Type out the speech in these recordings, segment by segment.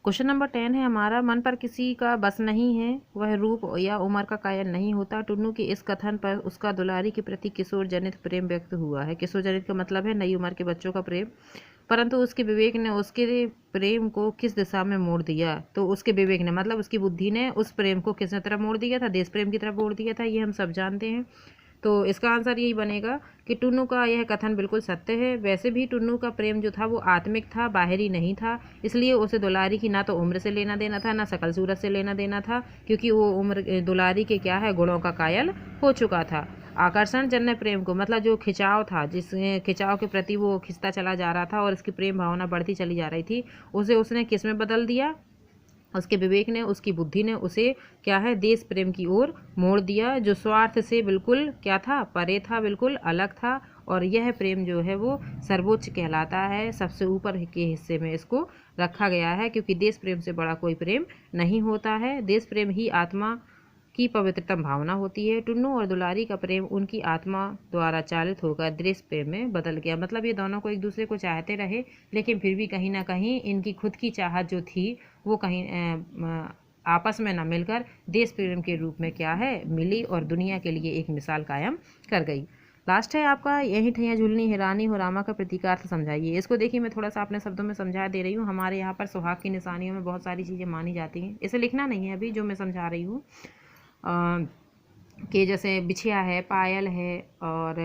Question number 10 है हमारा, मन पर किसी का बस नहीं है, वह रूप या उम्र का कायल नहीं होता। टुन्नू के इस कथन पर उसका दुलारी के प्रति किशोर जनित प्रेम व्यक्त हुआ है। किशोर जनित का मतलब है नई उम्र के बच्चों का प्रेम। परंतु उसके विवेक ने उसके प्रेम को किस दिशा में मोड़ दिया? तो उसके विवेक ने मतलब उसकी बुद्धि ने उस प्रेम को किस तरफ मोड़ दिया था? देश प्रेम की तरफ मोड़ दिया था, ये हम सब जानते हैं। तो इसका आंसर यही बनेगा कि टुन्नू का यह कथन बिल्कुल सत्य है। वैसे भी टुन्नू का प्रेम जो था वो आत्मिक था, बाहरी नहीं था। इसलिए उसे दुलारी की ना तो उम्र से लेना देना था, ना शकल सूरत से लेना देना था, क्योंकि वो उम्र दुलारी के क्या है, गुणों का कायल हो चुका था। आकर्षण जन्य प्रेम को मतलब जो खिंचाव था, जिस खिंचाव के प्रति वो खिंचता चला जा रहा था और इसकी प्रेम भावना बढ़ती चली जा रही थी, उसे उसने किस में बदल दिया? उसके विवेक ने, उसकी बुद्धि ने उसे क्या है, देश प्रेम की ओर मोड़ दिया, जो स्वार्थ से बिल्कुल क्या था, परे था, बिल्कुल अलग था। और यह प्रेम जो है वो सर्वोच्च कहलाता है, सबसे ऊपर के हिस्से में इसको रखा गया है, क्योंकि देश प्रेम से बड़ा कोई प्रेम नहीं होता है। देश प्रेम ही आत्मा की पवित्रतम भावना होती है। टुन्नू और दुलारी का प्रेम उनकी आत्मा द्वारा चालित होकर देश प्रेम में बदल गया। मतलब ये दोनों को एक दूसरे को चाहते रहे, लेकिन फिर भी कहीं ना कहीं इनकी खुद की चाहत जो थी वो कहीं आपस में ना मिलकर देश प्रेम के रूप में क्या है, मिली और दुनिया के लिए एक मिसाल कायम कर गई। लास्ट है आपका, यही ठैया झूलनी हिरानी हो रामा का प्रतीकार्थ समझाइए। इसको देखिए मैं थोड़ा सा अपने शब्दों में समझा दे रही हूँ। हमारे यहाँ पर सुहाग की निशानियों में बहुत सारी चीज़ें मानी जाती हैं, इसे लिखना नहीं है अभी, जो मैं समझा रही हूँ कि जैसे बिछिया है, पायल है और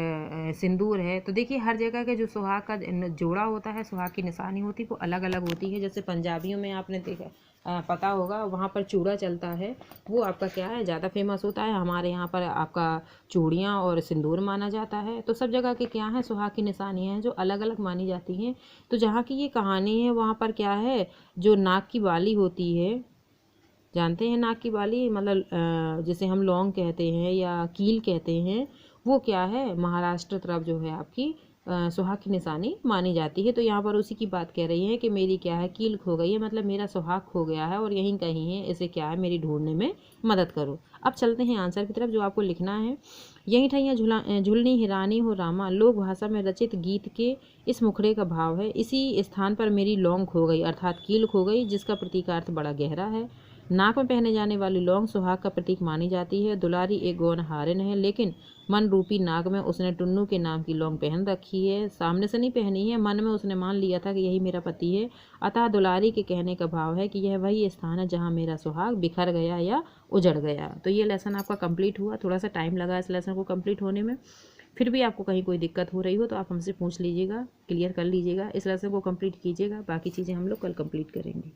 सिंदूर है। तो देखिए हर जगह के जो सुहाग का जोड़ा होता है, सुहाग की निशानी होती है, वो अलग अलग होती है। जैसे पंजाबियों में आपने देखा पता होगा, वहाँ पर चूड़ा चलता है, वो आपका क्या है, ज़्यादा फेमस होता है। हमारे यहाँ पर आपका चूड़ियाँ और सिंदूर माना जाता है। तो सब जगह के क्या है, सुहाग की निशानियाँ हैं जो अलग अलग मानी जाती हैं। तो जहाँ की ये कहानी है वहाँ पर क्या है, जो नाक की बाली होती है, जानते हैं नाक की बाली मतलब जिसे हम लौंग कहते हैं या कील कहते हैं, वो क्या है, महाराष्ट्र तरफ जो है आपकी सुहाग की निशानी मानी जाती है। तो यहाँ पर उसी की बात कह रही है कि मेरी क्या है, कील खो गई है, मतलब मेरा सुहाग खो गया है और यहीं कहीं है, इसे क्या है, मेरी ढूंढने में मदद करो। अब चलते हैं आंसर की तरफ, जो आपको लिखना है। यहीं ठैया झुलनी हिरानी हो रामा लोक भाषा में रचित गीत के इस मुखड़े का भाव है। इसी स्थान पर मेरी लौंग खो गई, अर्थात कील खो गई, जिसका प्रतीकार्थ बड़ा गहरा है। नाक में पहने जाने वाली लौंग सुहाग का प्रतीक मानी जाती है। दुलारी एक गौन हारिन है, लेकिन मन रूपी नाक में उसने टुन्नू के नाम की लौंग पहन रखी है। सामने से नहीं पहनी है, मन में उसने मान लिया था कि यही मेरा पति है। अतः दुलारी के कहने का भाव है कि यह वही स्थान है जहाँ मेरा सुहाग बिखर गया या उजड़ गया। तो ये लेसन आपका कंप्लीट हुआ। थोड़ा सा टाइम लगा इस लेसन को कंप्लीट होने में। फिर भी आपको कहीं कोई दिक्कत हो रही हो तो आप हमसे पूछ लीजिएगा, क्लियर कर लीजिएगा। इस लेसन को कंप्लीट कीजिएगा, बाकी चीज़ें हम लोग कल कंप्लीट करेंगे।